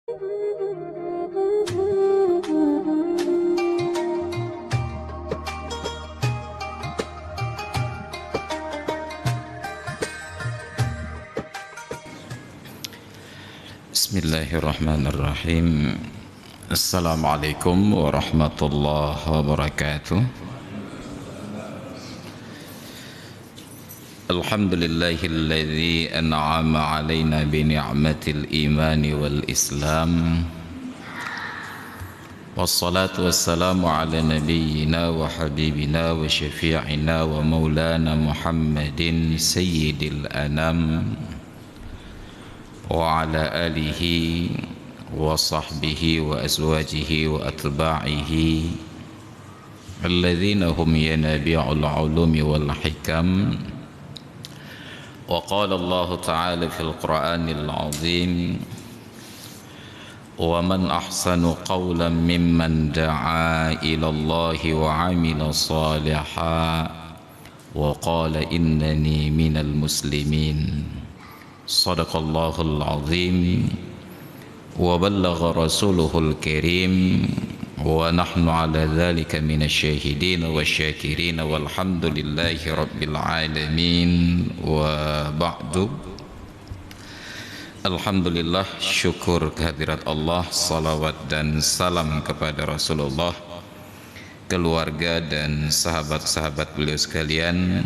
Bismillahirrahmanirrahim. Assalamualaikum warahmatullahi wabarakatuh. Alhamdulillahilladzi an'ama alaina bi ni'matil imani wal islam. Wassalatu wassalamu ala nabiyyina wa habibina wa syafi'ina wa maulana Muhammadin sayyidil anam wa ala alihi wa sahbihi wa azwajihi wa atba'ihi alladhina hum yanabi'ul ulumi wal hikam. Wa qala Allah ta'ala fil Qur'anil azim, wa man ahsanu qawlan mimman da'a ila Allah wa 'amila salihan wa qala innani minal muslimin. Sadaqallahul azim wa ballagha rasuluhul karim wa nahnu ala dhalika minasyahidin wa syakirin walhamdulillahi rabbil alamin. Wa ba'du. Alhamdulillah, syukur kehadirat Allah, salawat dan salam kepada Rasulullah, keluarga dan sahabat-sahabat beliau sekalian,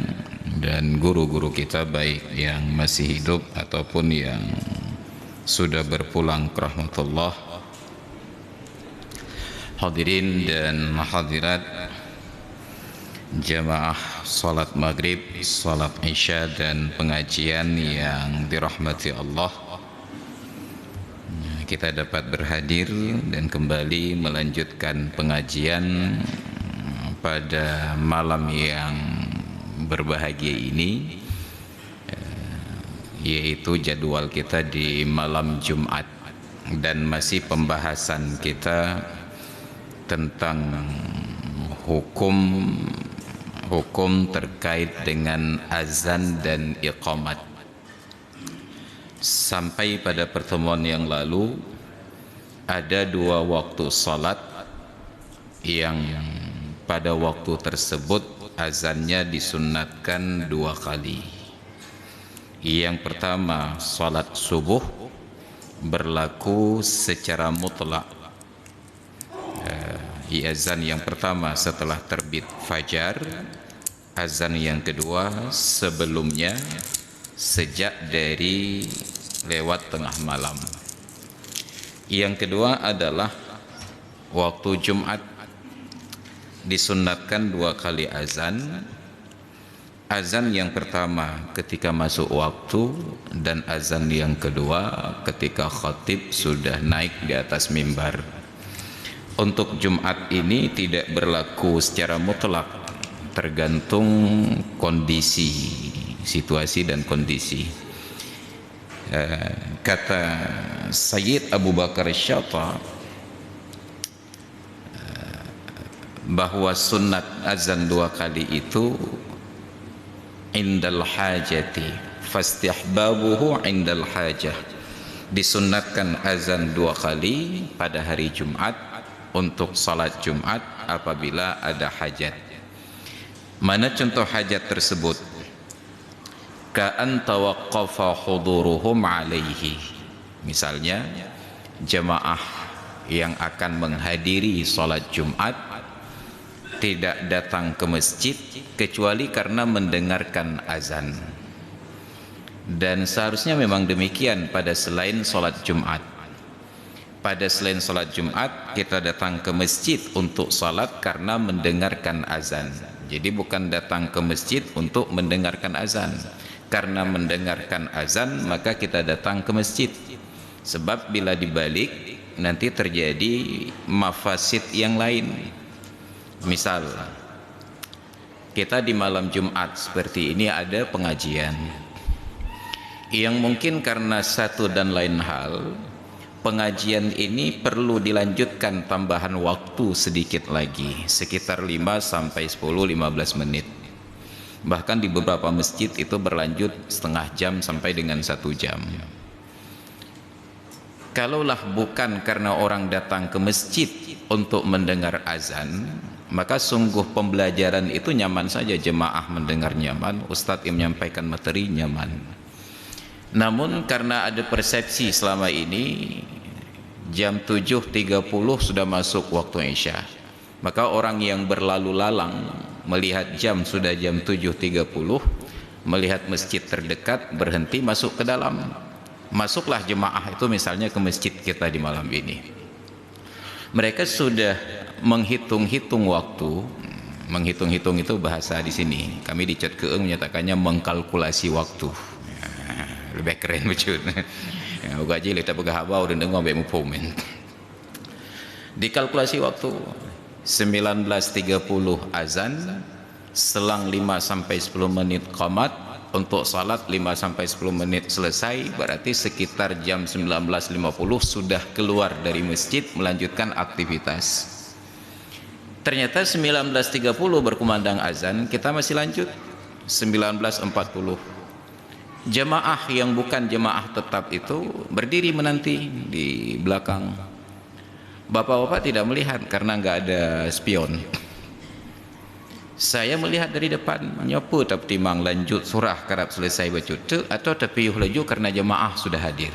dan guru-guru kita baik yang masih hidup ataupun yang sudah berpulang ke rahmatullah. Hadirin dan hadirat jamaah salat maghrib, salat isya dan pengajian yang dirahmati Allah, kita dapat berhadir dan kembali melanjutkan pengajian pada malam yang berbahagia ini, yaitu jadwal kita di malam Jumat, dan masih pembahasan kita tentang hukum terkait dengan azan dan iqamat. Sampai pada pertemuan yang lalu ada dua waktu salat yang pada waktu tersebut azannya disunnatkan dua kali. Yang pertama, salat subuh berlaku secara mutlak. Azan yang pertama setelah terbit fajar, azan yang kedua sebelumnya sejak dari lewat tengah malam. Yang kedua adalah waktu Jumat, disunnatkan dua kali azan. Azan yang pertama ketika masuk waktu, dan azan yang kedua ketika khatib sudah naik di atas mimbar. Untuk Jumat ini tidak berlaku secara mutlak, tergantung kondisi, situasi dan kondisi. Kata Sayyid Abu Bakar Syata bahwa sunnat azan dua kali itu indal hajati fastihbabuhu indal hajah. Disunnatkan azan dua kali pada hari Jumat untuk salat Jumat apabila ada hajat. Mana contoh hajat tersebut? Ka'an tawaqqafa huduruhum alaihi. Misalnya jemaah yang akan menghadiri salat Jumat tidak datang ke masjid kecuali karena mendengarkan azan. Dan seharusnya memang demikian pada selain salat Jumat. Pada selain salat Jumat kita datang ke masjid untuk salat karena mendengarkan azan. Jadi bukan datang ke masjid untuk mendengarkan azan. Karena mendengarkan azan maka kita datang ke masjid. Sebab bila dibalik nanti terjadi mafasid yang lain. Misal kita di malam Jumat seperti ini ada pengajian yang mungkin karena satu dan lain hal pengajian ini perlu dilanjutkan tambahan waktu sedikit lagi, sekitar 5 sampai 10-15 menit. Bahkan di beberapa masjid itu berlanjut setengah jam sampai dengan 1 jam. Kalaulah bukan karena orang datang ke masjid untuk mendengar azan, maka sungguh pembelajaran itu nyaman saja, jemaah mendengar nyaman, ustadz yang menyampaikan materi nyaman. Namun karena ada persepsi selama ini jam 7.30 sudah masuk waktu Isya, maka orang yang berlalu lalang melihat jam sudah jam 7.30, melihat masjid terdekat, berhenti masuk ke dalam. Masuklah jemaah itu misalnya ke masjid kita di malam ini, mereka sudah menghitung-hitung waktu. Menghitung-hitung itu bahasa di sini, kami di Chat Keeng menyatakannya mengkalkulasi waktu. Lebih keren betul. Gaji letak bergahabau dan dengar baik mupomen. Dikalkulasi waktu 19.30 azan, selang 5 sampai 10 menit qamat, untuk salat 5 sampai 10 menit selesai, berarti sekitar jam 19.50 sudah keluar dari masjid melanjutkan aktivitas. Ternyata 19.30 berkumandang azan, kita masih lanjut 19.40. Jemaah yang bukan jemaah tetap itu berdiri menanti di belakang. Bapak-bapak tidak melihat karena nggak ada spion. Saya melihat dari depan, nyopo tapi timang lanjut surah karap selesai baca atau tapi laju karena jemaah sudah hadir.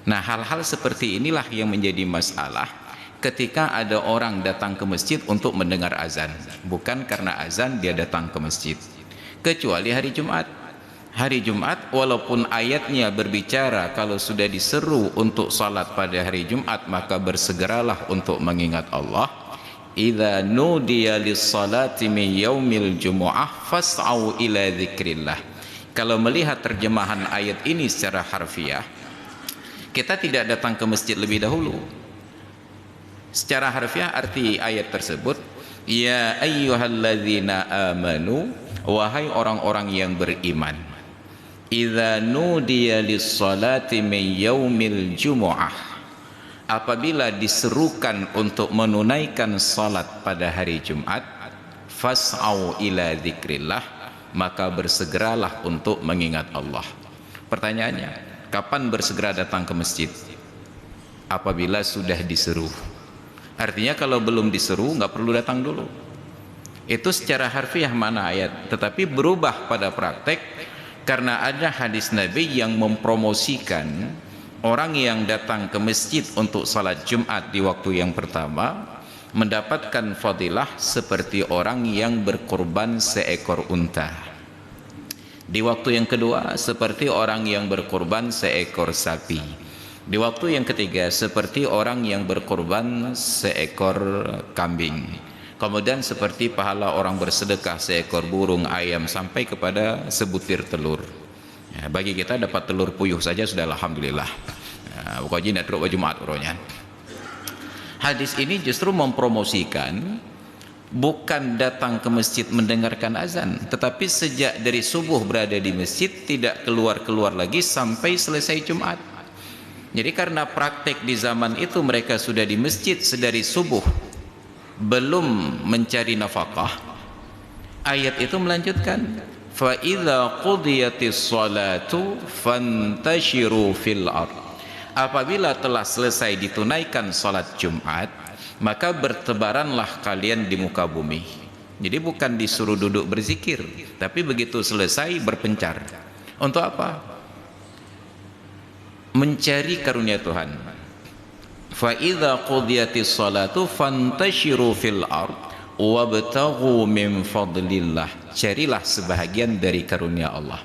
Nah, hal-hal seperti inilah yang menjadi masalah ketika ada orang datang ke masjid untuk mendengar azan, bukan karena azan dia datang ke masjid. Kecuali hari Jumat. Hari Jumat walaupun ayatnya berbicara kalau sudah diseru untuk salat pada hari Jumat maka bersegeralah untuk mengingat Allah. Idza nudiya lis-salati min yaumil jumu'ah fas'au ila dzikrillah. Kalau melihat terjemahan ayat ini secara harfiah, kita tidak datang ke masjid lebih dahulu. Secara harfiah arti ayat tersebut, ya ayyuhalladzina amanu, wahai orang-orang yang beriman, idza nudiya lis-salati min yaumil jumu'ah, apabila diserukan untuk menunaikan salat pada hari Jumat, fas'au ila dzikrillah, maka bersegeralah untuk mengingat Allah. Pertanyaannya, kapan bersegera datang ke masjid? Apabila sudah diseru. Artinya kalau belum diseru nggak perlu datang dulu. Itu secara harfiah mana ayat, tetapi berubah pada praktek karena ada hadis Nabi yang mempromosikan orang yang datang ke masjid untuk salat Jumat di waktu yang pertama mendapatkan fadilah seperti orang yang berkorban seekor unta. Di waktu yang kedua seperti orang yang berkorban seekor sapi. Di waktu yang ketiga seperti orang yang berkorban seekor kambing. Kemudian seperti pahala orang bersedekah seekor burung, ayam, sampai kepada sebutir telur. Ya, bagi kita dapat telur puyuh saja sudah alhamdulillah. Bukaji nak teruk Jumat uronya. Hadis ini justru mempromosikan bukan datang ke masjid mendengarkan azan, tetapi sejak dari subuh berada di masjid, tidak keluar-keluar lagi sampai selesai Jumat. Jadi karena praktek di zaman itu mereka sudah di masjid sedari subuh, belum mencari nafkah, ayat itu melanjutkan, fa idza qudiyatis salatu fantashiru fil ard. Apabila telah selesai ditunaikan salat Jumat, maka bertebaranlah kalian di muka bumi. Jadi bukan disuruh duduk berzikir, tapi begitu selesai berpencar. Untuk apa? Mencari karunia Tuhan. Fa idza qudiyatis salatu fantashiru fil ard wabtaghu min fadlillah. Carilah sebahagian dari karunia Allah.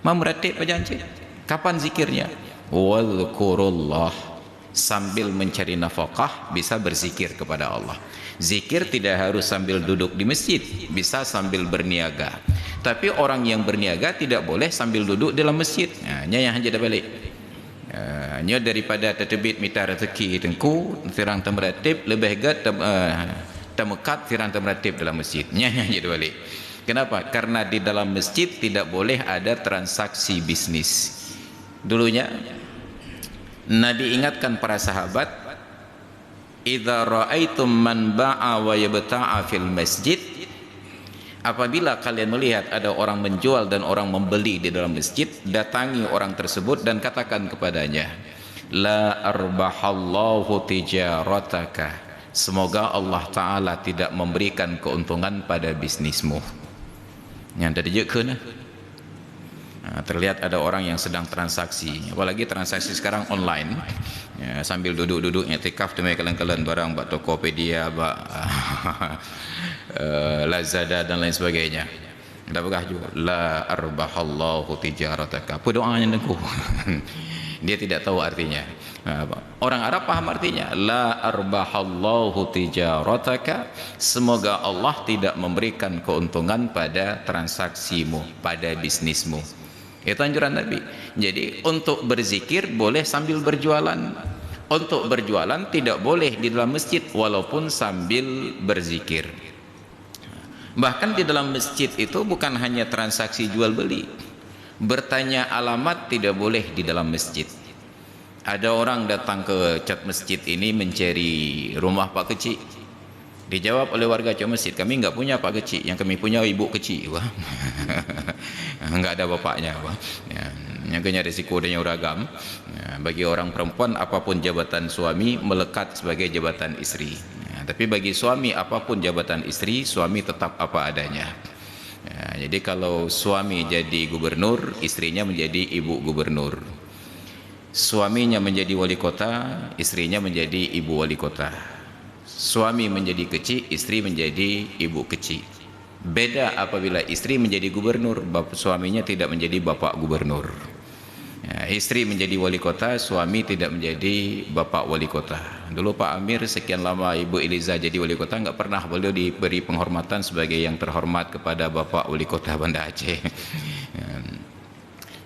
Memeratip janji. Kapan zikirnya? Wadhkurullah, sambil mencari nafkah bisa berzikir kepada Allah. Zikir tidak harus sambil duduk di masjid, bisa sambil berniaga. Tapi orang yang berniaga tidak boleh sambil duduk dalam masjid. Nya yang hanya balik. Nya daripada tertebit mita rezeki tengku tirang temratib lebih gat temekat tirang temratib dalam masjid. Nya jadi balik. Kenapa? Karena di dalam masjid tidak boleh ada transaksi bisnis. Dulunya Nabi ingatkan para sahabat, idza ra'aitum man ba'a wa yabta'a fil masjid, apabila kalian melihat ada orang menjual dan orang membeli di dalam masjid, datangi orang tersebut dan katakan kepadanya, la arbahallahu tijarataka, semoga Allah Ta'ala tidak memberikan keuntungan pada bisnismu. Yang tadi je ke nah. Terlihat ada orang yang sedang transaksi, apalagi transaksi sekarang online ya, sambil duduk-duduk i'tikaf tu kalian-kalian barang bak Tokopedia, bak Lazada dan lain sebagainya. Tak begah juga la arbahallahu tijarataka. Apa doanya nengku? Dia tidak tahu artinya. Orang Arab paham artinya la arbahallahu tijarataka, semoga Allah tidak memberikan keuntungan pada transaksimu, pada bisnismu. Itu anjuran Nabi. Jadi untuk berzikir boleh sambil berjualan. Untuk berjualan tidak boleh di dalam masjid walaupun sambil berzikir. Bahkan di dalam masjid itu bukan hanya transaksi jual beli. Bertanya alamat tidak boleh di dalam masjid. Ada orang datang ke cat masjid ini mencari rumah Pak Kecik. Dijawab oleh warga cat masjid, kami enggak punya Pak Kecik, yang kami punya Ibu Kecik. Wah. Enggak ada bapaknya. Wah. Ya, yang kena risiko dan yang ragam. Ya, bagi orang perempuan apapun jabatan suami melekat sebagai jabatan istri. Ya, tapi bagi suami apapun jabatan istri, suami tetap apa adanya. Ya, jadi kalau suami jadi gubernur, istrinya menjadi ibu gubernur. Suaminya menjadi wali kota, istrinya menjadi ibu wali kota. Suami menjadi kecil, istri menjadi ibu kecil. Beda apabila istri menjadi gubernur, suaminya tidak menjadi bapak gubernur. Ya, istri menjadi wali kota, suami tidak menjadi bapak wali kota. Dulu Pak Amir sekian lama Ibu Eliza jadi wali kota, enggak pernah beliau diberi penghormatan sebagai yang terhormat kepada bapak wali kota Banda Aceh.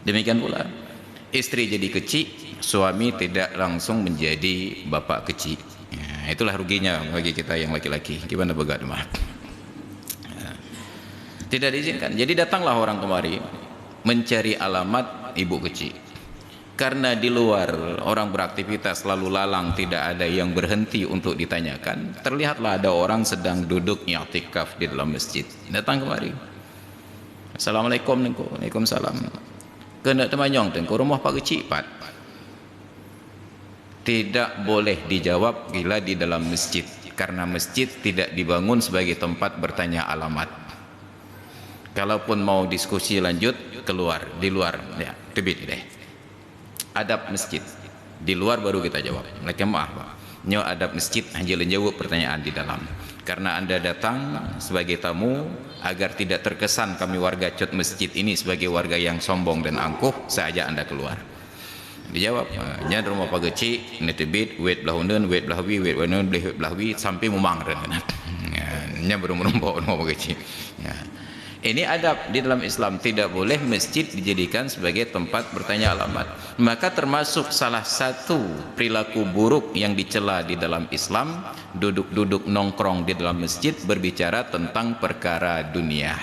Demikian pula istri jadi kecil, suami tidak langsung menjadi bapak kecil. Ya, itulah ruginya bagi kita yang laki-laki. Gimana begat mah? Ya, tidak diizinkan. Jadi datanglah orang kemari mencari alamat ibu kecil. Karena di luar orang beraktivitas lalu lalang, tidak ada yang berhenti untuk ditanyakan. Terlihatlah ada orang sedang duduk i'tikaf di dalam masjid. Datang kemari. Assalamualaikum. Waalaikumsalam. Kena temanyong tengku rumah Pak Kecik Pat. Tidak boleh dijawab bila di dalam masjid, karena masjid tidak dibangun sebagai tempat bertanya alamat. Kalaupun mau diskusi lanjut, keluar, di luar ya, tebit deh. Adab masjid di luar baru kita jawab. Mereka maaf Pak, nyo adab masjid hanya jawab pertanyaan di dalam. Karena Anda datang sebagai tamu, agar tidak terkesan kami warga cat masjid ini sebagai warga yang sombong dan angkuh, saya ajak Anda keluar. Dijawab, nya rumah Pak Kecik, netebit, wait belah unden, wait belah wi, wait unden, belah wi, sampai memang rengan. Nya baru menumpuk rumah Pak Kecik. Ya. Ini adab di dalam Islam, tidak boleh masjid dijadikan sebagai tempat bertanya alamat. Maka termasuk salah satu perilaku buruk yang dicela di dalam Islam, duduk-duduk nongkrong di dalam masjid berbicara tentang perkara dunia.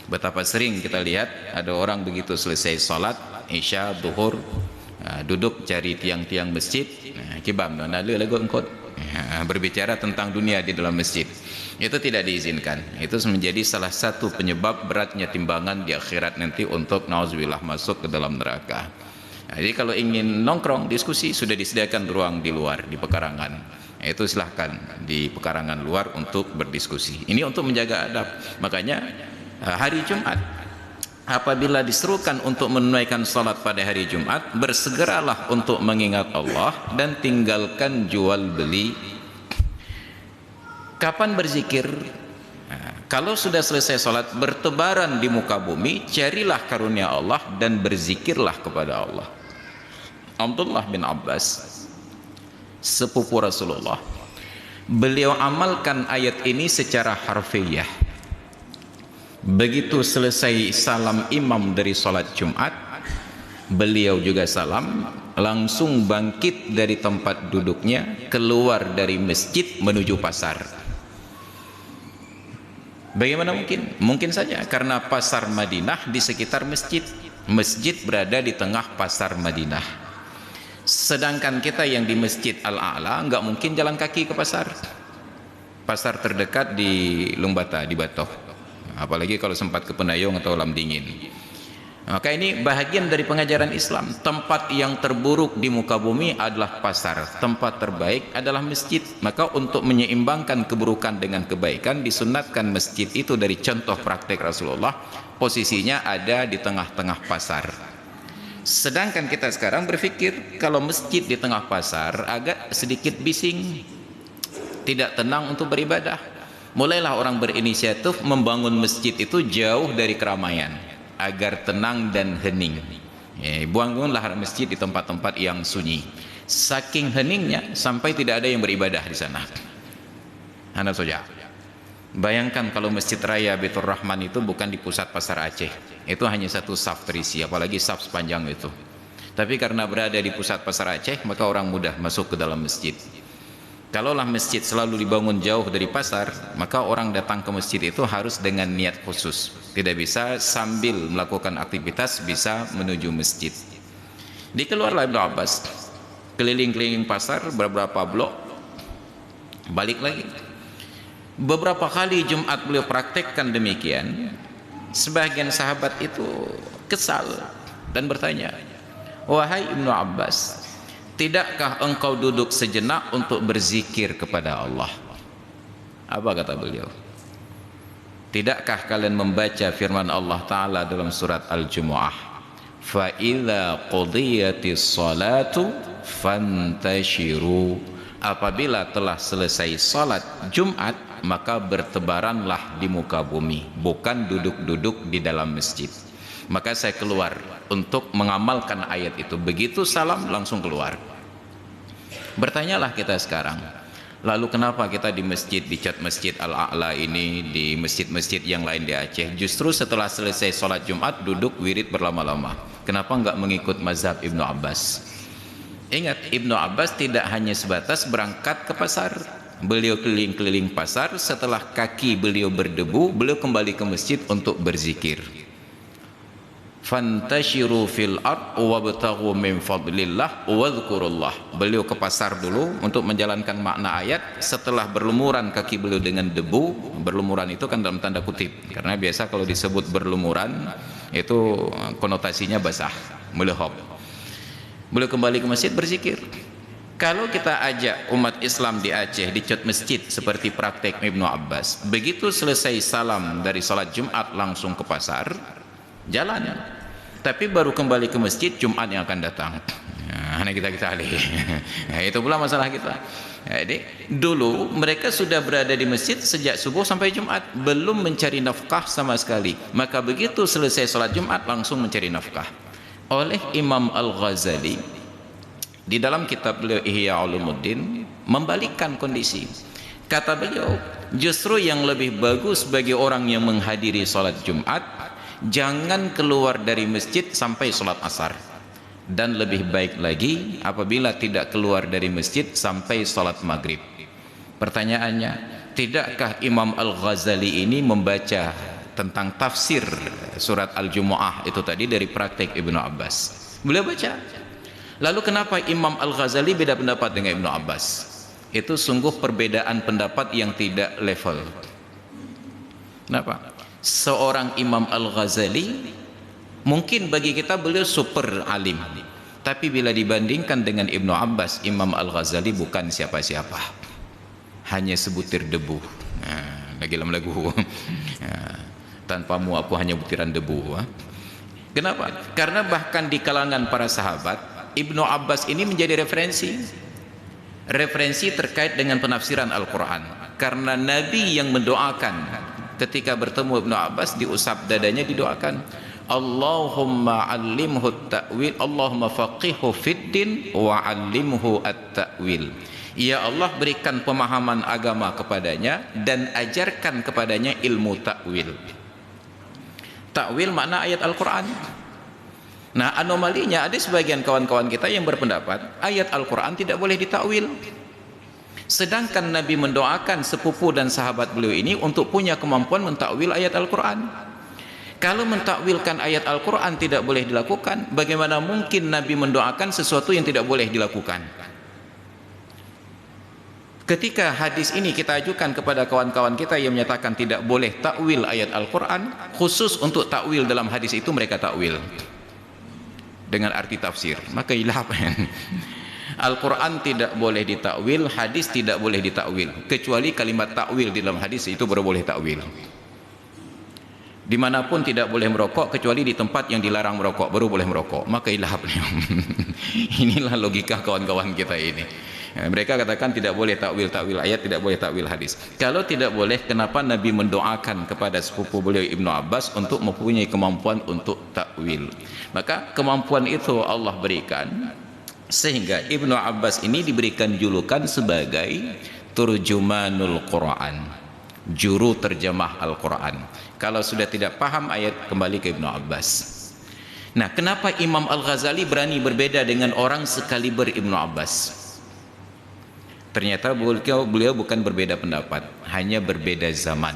Betapa sering kita lihat ada orang begitu selesai salat Isya, Zuhur, duduk cari tiang-tiang masjid, kibam lalu lagu engkot, berbicara tentang dunia di dalam masjid. Itu tidak diizinkan. Itu menjadi salah satu penyebab beratnya timbangan di akhirat nanti untuk nauzubillah masuk ke dalam neraka. Jadi kalau ingin nongkrong diskusi, sudah disediakan ruang di luar di pekarangan. Itu silahkan di pekarangan luar untuk berdiskusi. Ini untuk menjaga adab. Makanya hari Jumat apabila diserukan untuk menunaikan salat pada hari Jumat, bersegeralah untuk mengingat Allah dan tinggalkan jual beli. Kapan berzikir? Kalau sudah selesai salat, bertebaran di muka bumi, carilah karunia Allah dan berzikirlah kepada Allah. Abdullah bin Abbas, sepupu Rasulullah, beliau amalkan ayat ini secara harfiah. Begitu selesai salam imam dari salat Jumat, beliau juga salam, langsung bangkit dari tempat duduknya, keluar dari masjid menuju pasar. Bagaimana mungkin? Mungkin saja karena pasar Madinah di sekitar masjid. Masjid berada di tengah pasar Madinah. Sedangkan kita yang di Masjid Al-A'la enggak mungkin jalan kaki ke pasar. Pasar terdekat di Lumbata, di Batoh. Apalagi kalau sempat ke Penayung atau Lam Dingin. Maka ini bahagian dari pengajaran Islam. Tempat yang terburuk di muka bumi adalah pasar, tempat terbaik adalah masjid. Maka untuk menyeimbangkan keburukan dengan kebaikan, disunatkan masjid itu dari contoh praktek Rasulullah, posisinya ada di tengah-tengah pasar. Sedangkan kita sekarang berpikir kalau masjid di tengah pasar agak sedikit bising, tidak tenang untuk beribadah. Mulailah orang berinisiatif membangun masjid itu jauh dari keramaian agar tenang dan hening. Bangunlah masjid di tempat-tempat yang sunyi. Saking heningnya sampai tidak ada yang beribadah di sana. Anda saja bayangkan kalau Masjid Raya Baitur Rahman itu bukan di pusat pasar Aceh, itu hanya satu saf terisi, apalagi saf sepanjang itu. Tapi karena berada di pusat pasar Aceh, maka orang mudah masuk ke dalam masjid. Kalaulah masjid selalu dibangun jauh dari pasar, maka orang datang ke masjid itu harus dengan niat khusus. Tidak bisa sambil melakukan aktivitas bisa menuju masjid. Dikeluarlah Ibnu Abbas, keliling-keliling pasar beberapa blok, balik lagi. Beberapa kali Jumat beliau praktekkan demikian. Sebagian sahabat itu kesal dan bertanya, "Wahai Ibnu Abbas, tidakkah engkau duduk sejenak untuk berzikir kepada Allah?" Apa kata beliau? Tidakkah kalian membaca firman Allah Ta'ala dalam surat Al-Jumu'ah, "Fa idza qudiyatis salatu fantashiru." Apabila telah selesai salat Jumat, maka bertebaranlah di muka bumi, bukan duduk-duduk di dalam masjid. Maka saya keluar untuk mengamalkan ayat itu. Begitu salam langsung keluar. Bertanyalah kita sekarang, lalu kenapa kita di masjid, di cat Masjid Al-A'la ini, di masjid-masjid yang lain di Aceh, justru setelah selesai sholat Jumat duduk wirid berlama-lama? Kenapa enggak mengikut mazhab Ibnu Abbas? Ingat, Ibnu Abbas tidak hanya sebatas berangkat ke pasar. Beliau keliling-keliling pasar, setelah kaki beliau berdebu, beliau kembali ke masjid untuk berzikir. Fantashiru fil ard wabtaghu min fadlillah wadhkurullah. Beliau ke pasar dulu untuk menjalankan makna ayat. Setelah berlumuran kaki beliau dengan debu, berlumuran itu kan dalam tanda kutip, karena biasa kalau disebut berlumuran itu konotasinya basah, melehop. Beliau kembali ke masjid berzikir. Kalau kita ajak umat Islam di Aceh di cat masjid seperti praktek Ibnu Abbas, begitu selesai salam dari salat Jumat langsung ke pasar, jalan. Tapi baru kembali ke masjid Jumat yang akan datang. Hanya kita alih. Itu pula masalah kita. Jadi dulu mereka sudah berada di masjid sejak subuh sampai Jumat, belum mencari nafkah sama sekali. Maka begitu selesai salat Jumat langsung mencari nafkah. Oleh Imam Al-Ghazali di dalam kitab beliau Ihya Ulumuddin membalikkan kondisi. Kata beliau, justru yang lebih bagus bagi orang yang menghadiri salat Jumat, jangan keluar dari masjid sampai salat asar. Dan lebih baik lagi apabila tidak keluar dari masjid sampai salat maghrib. Pertanyaannya, tidakkah Imam Al-Ghazali ini membaca tentang tafsir surat Al-Jumu'ah itu tadi dari praktek Ibnu Abbas? Beliau baca. Lalu kenapa Imam Al-Ghazali beda pendapat dengan Ibnu Abbas? Itu sungguh perbedaan pendapat yang tidak level. Kenapa? Seorang Imam Al-Ghazali mungkin bagi kita beliau super alim, tapi bila dibandingkan dengan Ibnu Abbas, Imam Al-Ghazali bukan siapa-siapa, hanya sebutir debu. Lagi dalam lagu tanpamu aku hanya butiran debu. Kenapa? Karena bahkan di kalangan para sahabat, Ibnu Abbas ini menjadi referensi terkait dengan penafsiran Al-Quran. Karena Nabi yang mendoakan ketika bertemu Ibnu Abbas, diusap dadanya, didoakan, Allahumma allimhu at-ta'wil, Allahumma faqihhu fid-din wa allimhu at-ta'wil. Ya Allah, berikan pemahaman agama kepadanya dan ajarkan kepadanya ilmu ta'wil. Ta'wil makna ayat Al-Quran. Nah, anomalinya ada sebagian kawan-kawan kita yang berpendapat ayat Al-Quran tidak boleh ditakwil. Sedangkan Nabi mendoakan sepupu dan sahabat beliau ini untuk punya kemampuan mentakwil ayat Al-Quran. Kalau mentakwilkan ayat Al-Quran tidak boleh dilakukan, bagaimana mungkin Nabi mendoakan sesuatu yang tidak boleh dilakukan? Ketika hadis ini kita ajukan kepada kawan-kawan kita yang menyatakan tidak boleh takwil ayat Al-Quran, khusus untuk takwil dalam hadis itu mereka takwil dengan arti tafsir, maka hilaf. Al-Quran tidak boleh ditakwil, hadis tidak boleh ditakwil, kecuali kalimat takwil di dalam hadis itu baru boleh takwil. Dimanapun tidak boleh merokok kecuali di tempat yang dilarang merokok, baru boleh merokok, maka hilaf. Inilah logika kawan-kawan kita ini. Mereka katakan tidak boleh takwil ayat, tidak boleh takwil hadis. Kalau tidak boleh, kenapa Nabi mendoakan kepada sepupu beliau Ibnu Abbas untuk mempunyai kemampuan untuk takwil? Maka kemampuan itu Allah berikan, sehingga Ibnu Abbas ini diberikan julukan sebagai turjumanul Quran, juru terjemah Al-Quran. Kalau sudah tidak paham ayat, kembali ke Ibnu Abbas. Nah, kenapa Imam Al-Ghazali berani berbeda dengan orang sekaliber Ibnu Abbas? Ternyata beliau bukan berbeda pendapat, hanya berbeda zaman.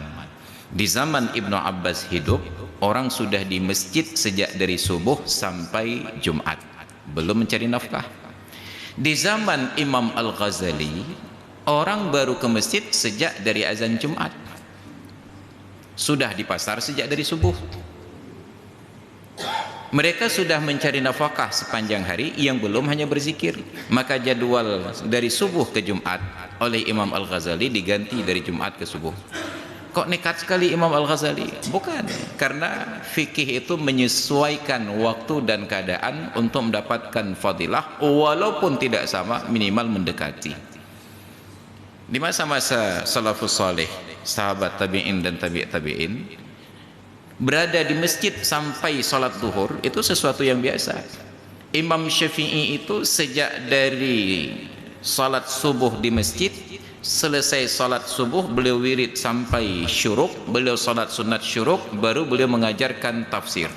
Di zaman Ibnu Abbas hidup, orang sudah di masjid sejak dari subuh sampai Jumat, belum mencari nafkah. Di zaman Imam Al-Ghazali, orang baru ke masjid sejak dari azan Jumat, sudah di pasar sejak dari subuh. Mereka sudah mencari nafkah sepanjang hari, yang belum hanya berzikir. Maka jadwal dari subuh ke Jumat oleh Imam Al-Ghazali diganti dari Jumat ke subuh. Kok nekat sekali Imam Al-Ghazali? Bukan, karena fikih itu menyesuaikan waktu dan keadaan untuk mendapatkan fadilah, walaupun tidak sama, minimal mendekati. Di masa-masa salafus saleh, sahabat tabi'in dan tabi'in, berada di masjid sampai sholat zuhur itu sesuatu yang biasa. Imam Syafi'i itu sejak dari sholat subuh di masjid, selesai sholat subuh beliau wirid sampai syuruk, beliau sholat sunat syuruk, baru beliau mengajarkan tafsir.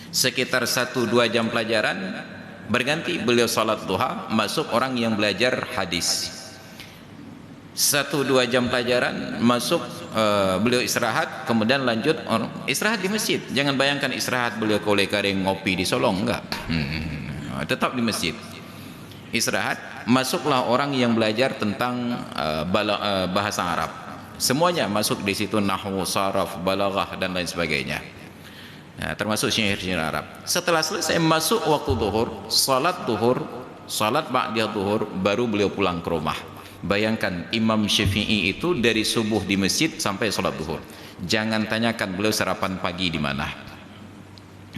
Sekitar 1-2 jam pelajaran, berganti beliau sholat duha, masuk orang yang belajar hadis. 1-2 jam pelajaran, masuk beliau istirahat, kemudian lanjut istirahat di masjid. Jangan bayangkan istirahat beliau ke oleh karing ngopi di Solong, enggak. Tetap di masjid istirahat. Masuklah orang yang belajar tentang bahasa Arab, semuanya masuk di situ, nahwu, saraf, balaghah dan lain sebagainya. Termasuk syair-syair Arab. Setelah selesai masuk waktu zuhur, salat ba'da zuhur, baru beliau pulang ke rumah. Bayangkan Imam Syafi'i itu dari subuh di masjid sampai sholat zuhur. Jangan tanyakan beliau sarapan pagi di mana.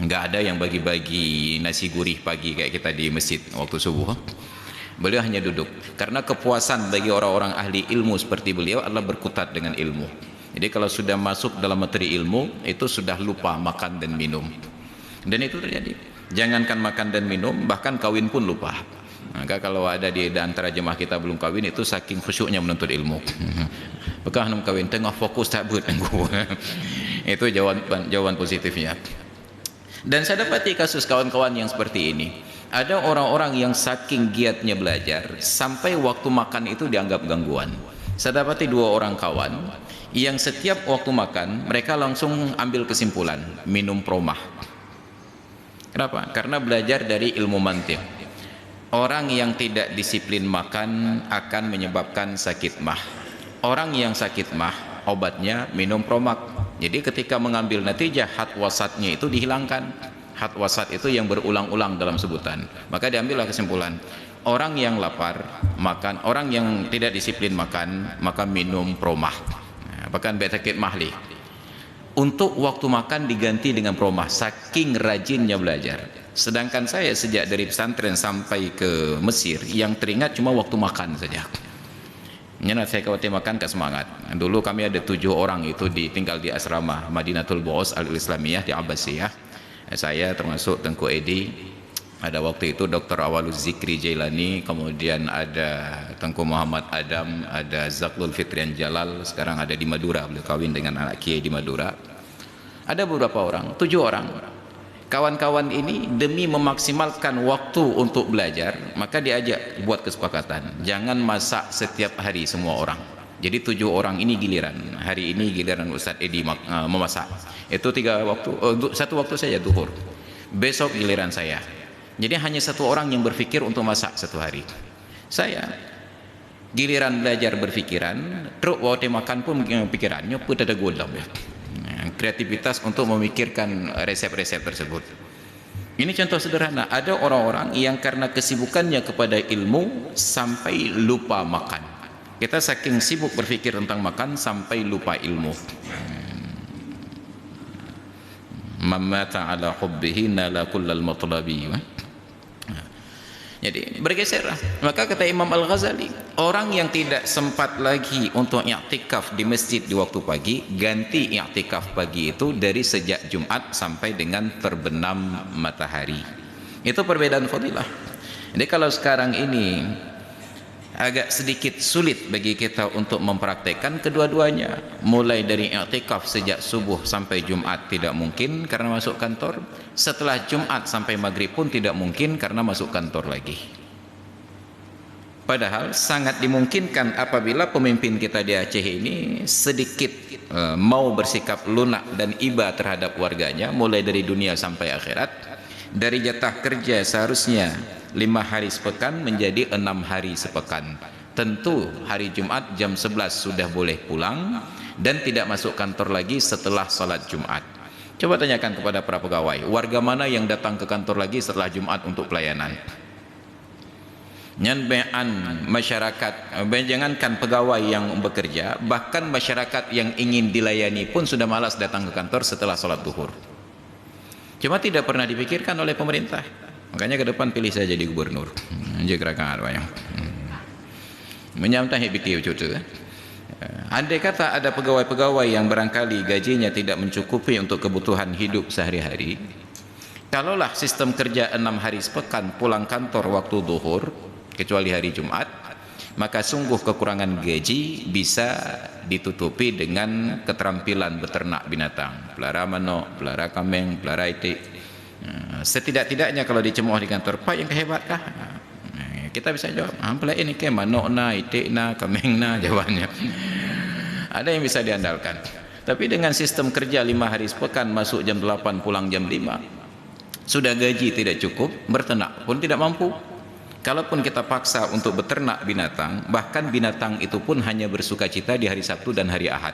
Enggak ada yang bagi-bagi nasi gurih pagi kayak kita di masjid waktu subuh. Beliau hanya duduk. Karena kepuasan bagi orang-orang ahli ilmu seperti beliau adalah berkutat dengan ilmu. Jadi kalau sudah masuk dalam materi ilmu, itu sudah lupa makan dan minum. Dan itu terjadi. Jangankan makan dan minum, bahkan kawin pun lupa. Maka kalau ada di antara jemaah kita belum kawin, itu saking khusyuknya menuntut ilmu. Bekah nam kawin tengah fokus tak but. Itu jawaban positifnya. Dan saya dapati kasus kawan-kawan yang seperti ini. Ada orang-orang yang saking giatnya belajar sampai waktu makan itu dianggap gangguan. Saya dapati 2 orang kawan yang setiap waktu makan mereka langsung ambil kesimpulan minum promah. Kenapa? Karena belajar dari ilmu mantiq. Orang yang tidak disiplin makan akan menyebabkan sakit mah. Orang yang sakit mah, obatnya minum promak. Jadi ketika mengambil natijah, had wasatnya itu dihilangkan. Had wasat itu yang berulang-ulang dalam sebutan. Maka diambillah kesimpulan, orang yang lapar makan, orang yang tidak disiplin makan, maka minum promah. Bahkan betakit mahli. Untuk waktu makan diganti dengan promah, saking rajinnya belajar. Sedangkan saya sejak dari pesantren sampai ke Mesir, yang teringat cuma waktu makan saja. Nyana saya khawatir makan ke semangat. Dulu kami ada 7 orang itu tinggal di asrama Madinatul Bu'us Al-Islamiyah di Abbasiyah. Saya termasuk Tengku Edi. Ada waktu itu Dr. Awaluz Zikri Jailani, kemudian ada Tengku Muhammad Adam, ada Zaklul Fitrian Jalal, sekarang ada di Madura, beliau kawin dengan anak kiai di Madura. Ada beberapa orang, 7 orang. Kawan-kawan ini demi memaksimalkan waktu untuk belajar, maka diajak buat kesepakatan, jangan masak setiap hari semua orang. Jadi 7 orang ini giliran. Hari ini giliran Ustaz Edi memasak. Itu 3 waktu, 1 waktu saja zuhur. Besok giliran saya. Jadi hanya 1 orang yang berpikir untuk masak 1 hari. Saya Giliran belajar berfikiran, truk waktu makan pun pikirannya pun ada golam ya. Kreativitas untuk memikirkan resep-resep tersebut. Ini contoh sederhana. Ada orang-orang yang karena kesibukannya kepada ilmu sampai lupa makan. Kita saking sibuk berfikir tentang makan sampai lupa ilmu. Mamata ala hubbihi nala kullal matlabi. Jadi bergeserlah. Maka kata Imam Al-Ghazali, orang yang tidak sempat lagi untuk i'tikaf di masjid di waktu pagi, ganti i'tikaf pagi itu dari sejak Jumat sampai dengan terbenam matahari. Itu perbedaan fadilah. Jadi kalau sekarang ini agak sedikit sulit bagi kita untuk mempraktekkan kedua-duanya, mulai dari i'tikaf sejak subuh sampai Jumat tidak mungkin karena masuk kantor, setelah Jumat sampai maghrib pun tidak mungkin karena masuk kantor lagi. Padahal sangat dimungkinkan apabila pemimpin kita di Aceh ini sedikit mau bersikap lunak dan iba terhadap warganya, mulai dari dunia sampai akhirat. Dari jatah kerja seharusnya 5 hari sepekan menjadi 6 hari sepekan. Tentu hari Jumat jam 11 sudah boleh pulang dan tidak masuk kantor lagi setelah salat Jumat. Coba tanyakan kepada para pegawai, warga mana yang datang ke kantor lagi setelah Jumat untuk pelayanan? Nyanbean masyarakat, jangankan pegawai yang bekerja, bahkan masyarakat yang ingin dilayani pun sudah malas datang ke kantor setelah salat duhur. Cuma tidak pernah dipikirkan oleh pemerintah. Makanya ke depan pilih saya jadi gubernur. Jekerakan apa yang menyamtai pikir cucu. Andai kata ada pegawai-pegawai yang barangkali gajinya tidak mencukupi untuk kebutuhan hidup sehari-hari, kalaulah sistem kerja 6 hari sepekan, pulang kantor waktu duhur, kecuali hari Jumat, maka sungguh kekurangan gaji bisa ditutupi dengan keterampilan beternak binatang, pelihara manok, pelihara kambing, pelihara itik. Setidak-tidaknya kalau dicemooh di kantor, Pak yang kehebatkah? Kita bisa jawab, pelihara ini ke manok na, itik na, kambing na, jawabannya. Ada yang bisa diandalkan. Tapi dengan sistem kerja 5 hari sepekan, masuk jam 8, pulang jam 5, sudah gaji tidak cukup, berternak pun tidak mampu. Kalaupun kita paksa untuk beternak binatang, bahkan binatang itu pun hanya bersuka cita di hari Sabtu dan hari Ahad.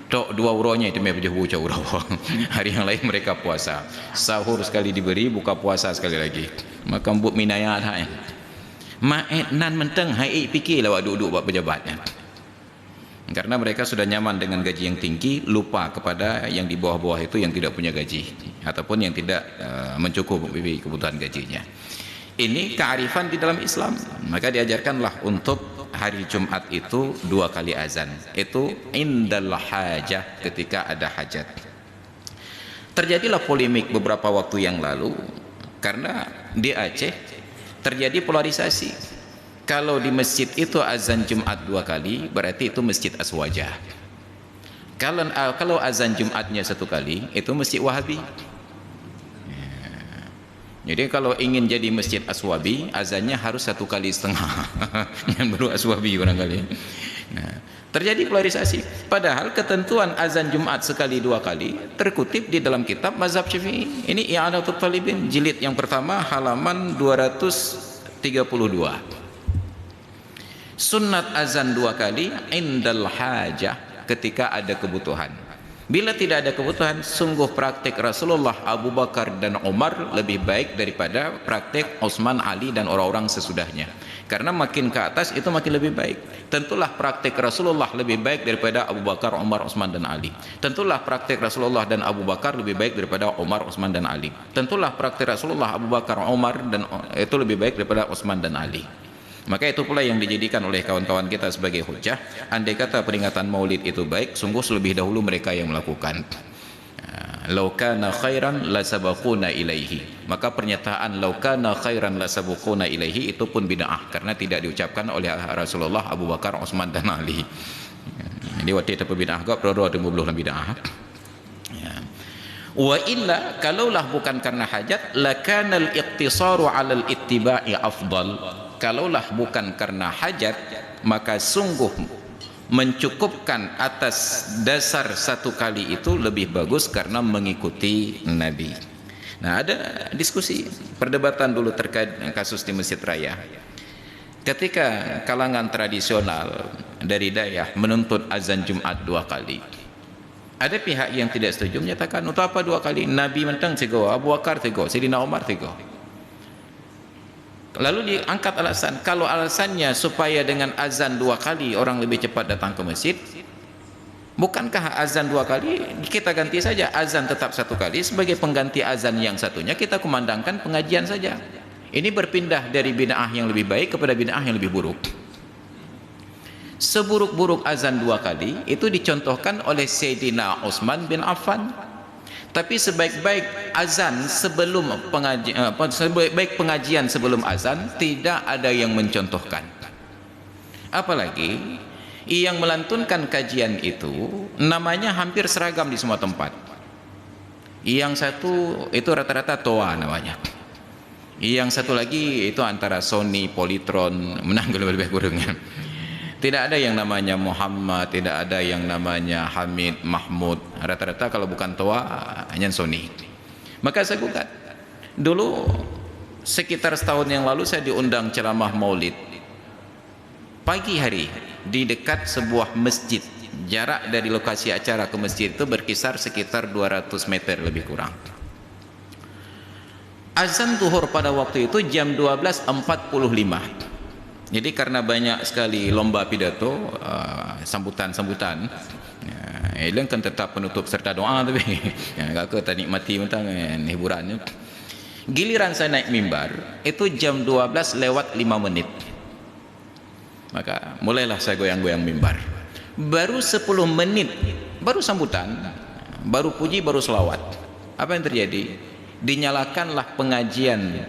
Tok 2 euronya itu memang buca euro. Hari yang lain mereka puasa. Sahur sekali diberi, buka puasa sekali lagi. Maka mbuk minaya ada. Maet nan menteng hai fikirlah awak duduk buat pejabatnya. Karena mereka sudah nyaman dengan gaji yang tinggi, lupa kepada yang di bawah-bawah itu yang tidak punya gaji ataupun yang tidak mencukupi kebutuhan gajinya. Ini kearifan di dalam Islam. Maka diajarkanlah untuk hari Jumat itu 2 kali azan. Itu indal hajah, ketika ada hajat. Terjadilah polemik beberapa waktu yang lalu karena di Aceh terjadi polarisasi. Kalau di masjid itu azan Jumat 2 kali, berarti itu masjid Aswajah. Kalau azan Jumatnya 1 kali, itu masjid Wahabi. Jadi kalau ingin jadi masjid Aswabi, azannya harus 1,5 kali. Yang baru Aswabi barangkali. Nah, terjadi polarisasi. Padahal ketentuan azan Jumat 1 2 kali terkutip di dalam kitab Mazhab Syafi'i. Ini I'anatul Talibin, jilid yang pertama, halaman 232. Sunnat azan 2 kali indal hajah, ketika ada kebutuhan. Bila tidak ada kebutuhan, sungguh praktik Rasulullah, Abu Bakar dan Umar lebih baik daripada praktik Utsman, Ali dan orang-orang sesudahnya. Karena makin ke atas itu makin lebih baik. Tentulah praktik Rasulullah lebih baik daripada Abu Bakar, Umar, Utsman dan Ali. Tentulah praktik Rasulullah dan Abu Bakar lebih baik daripada Umar, Utsman dan Ali. Tentulah praktik Rasulullah, Abu Bakar, Umar dan itu lebih baik daripada Utsman dan Ali. Maka itu pula yang dijadikan oleh kawan-kawan kita sebagai hujah. Andai kata peringatan Maulid itu baik, sungguh lebih dahulu mereka yang melakukan. Lau kana khairan lasabaquna ilaihi. Maka pernyataan lau kana khairan lasabaquna ilaihi itu pun bid'ah karena tidak diucapkan oleh Rasulullah, Abu Bakar, Utsman dan Ali. Jadi waktu itu bid'ah gak perlu ada belum bid'ah. Wa illa, kalaulah bukan karena hajat, lakana al-iqtisaru 'ala al-ittiba'i afdal. Kalaulah bukan karena hajat, maka sungguh mencukupkan atas dasar 1 kali itu lebih bagus karena mengikuti Nabi. Nah, ada diskusi, perdebatan dulu terkait kasus di Masjid Raya. Ketika kalangan tradisional dari Dayah menuntut azan Jumat 2 kali, ada pihak yang tidak setuju, menyatakan untuk apa 2 kali? Nabi mentang tego, Abu Bakar tego, Sayyidina Umar tego. Lalu diangkat alasan, kalau alasannya supaya dengan azan 2 kali orang lebih cepat datang ke masjid, bukankah azan 2 kali kita ganti saja, azan tetap 1 kali sebagai pengganti azan yang satunya kita kumandangkan pengajian saja. Ini berpindah dari bid'ah yang lebih baik kepada bid'ah yang lebih buruk. Seburuk-buruk azan 2 kali itu dicontohkan oleh Sayyidina Utsman bin Affan. Tapi sebaik-baik azan sebelum pengajian, sebaik-baik pengajian sebelum azan tidak ada yang mencontohkan. Apalagi yang melantunkan kajian itu namanya hampir seragam di semua tempat. Yang satu itu rata-rata Toa namanya. Yang satu lagi itu antara Sony, Polytron, menang lebih kurangnya. Tidak ada yang namanya Muhammad, tidak ada yang namanya Hamid, Mahmud. Rata-rata kalau bukan Toa hanya Sony. Maka saya gugat. Dulu sekitar setahun yang lalu saya diundang ceramah Maulid. Pagi hari di dekat sebuah masjid. Jarak dari lokasi acara ke masjid itu berkisar sekitar 200 meter lebih kurang. Azan zuhur pada waktu itu jam 12.45. Jadi karena banyak sekali lomba pidato, sambutan-sambutan, Eleng kan tetap penutup serta doa tapi kakak tak nikmati mentang hiburannya. Giliran saya naik mimbar itu jam 12 lewat 5 menit. Maka mulailah saya goyang-goyang mimbar. Baru 10 menit, baru sambutan, baru puji, baru selawat. Apa yang terjadi? Dinyalakanlah pengajian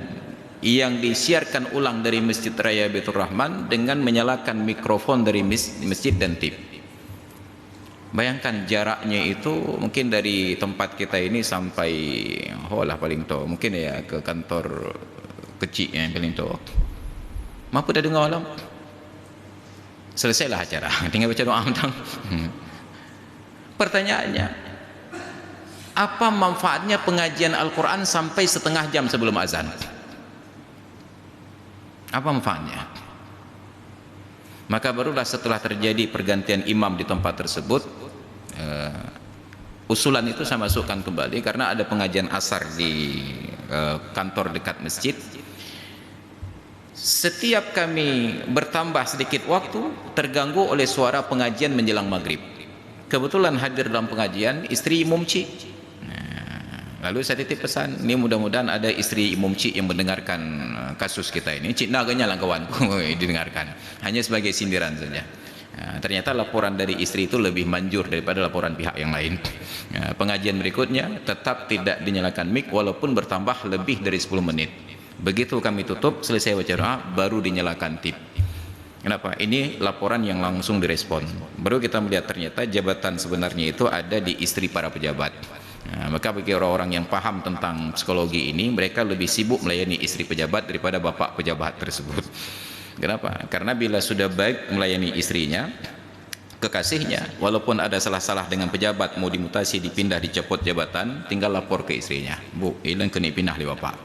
yang disiarkan ulang dari Masjid Raya Baitur Rahman dengan menyalakan mikrofon dari masjid dan TV. Bayangkan jaraknya itu mungkin dari tempat kita ini sampai paling tua mungkin ya ke kantor kecil yang paling tua. Mampu dah dengar alam? Selesailah acara, tinggal baca doa tentang. Pertanyaannya, apa manfaatnya pengajian Al-Quran sampai setengah jam sebelum azan? Apa manfaatnya? Maka barulah setelah terjadi pergantian imam di tempat tersebut, usulan itu saya masukkan kembali karena ada pengajian asar di kantor dekat masjid. Setiap kami bertambah sedikit waktu, terganggu oleh suara pengajian menjelang maghrib. Kebetulan hadir dalam pengajian istri Imam Cik. Lalu saya titip pesan, ini mudah-mudahan ada istri Imam Cik yang mendengarkan kasus kita ini. Cik naganya lah kawanku didengarkan. Hanya sebagai sindiran saja. Ternyata laporan dari istri itu lebih manjur daripada laporan pihak yang lain. Pengajian berikutnya tetap tidak dinyalakan mic walaupun bertambah lebih dari 10 menit. Begitu kami tutup, selesai baca doa, baru dinyalakan tip. Kenapa? Ini laporan yang langsung direspon. Baru kita melihat ternyata jabatan sebenarnya itu ada di istri para pejabat. Maka bagi orang-orang yang paham tentang psikologi ini, mereka lebih sibuk melayani istri pejabat daripada bapak pejabat tersebut. Kenapa? Karena bila sudah baik melayani istrinya, kekasihnya, walaupun ada salah-salah dengan pejabat, mau dimutasi, dipindah, dicopot jabatan, tinggal lapor ke istrinya. Bu, ilang kena pindah li bapak.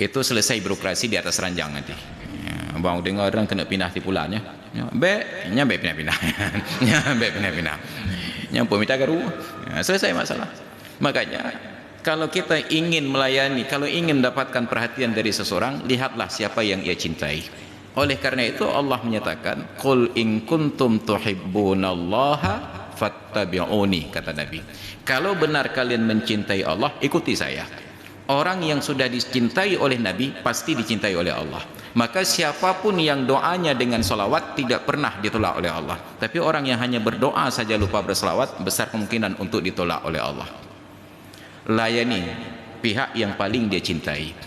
Itu selesai birokrasi di atas ranjang nanti. Bang dengar orang kena pindah di pulanya. Nyampe pindah-pindah. Nyampe pindah-pindah. Nyampe minta garu. Selesai masalah. Makanya kalau kita ingin melayani, kalau ingin mendapatkan perhatian dari seseorang, lihatlah siapa yang ia cintai. Oleh karena itu Allah menyatakan, "Qul in kuntum tuhibbunallaha fattabi'uni," kata Nabi. Kalau benar kalian mencintai Allah, ikuti saya. Orang yang sudah dicintai oleh Nabi pasti dicintai oleh Allah. Maka siapapun yang doanya dengan salawat tidak pernah ditolak oleh Allah. Tapi orang yang hanya berdoa saja lupa bersalawat, besar kemungkinan untuk ditolak oleh Allah. Layani pihak yang paling dia cintai.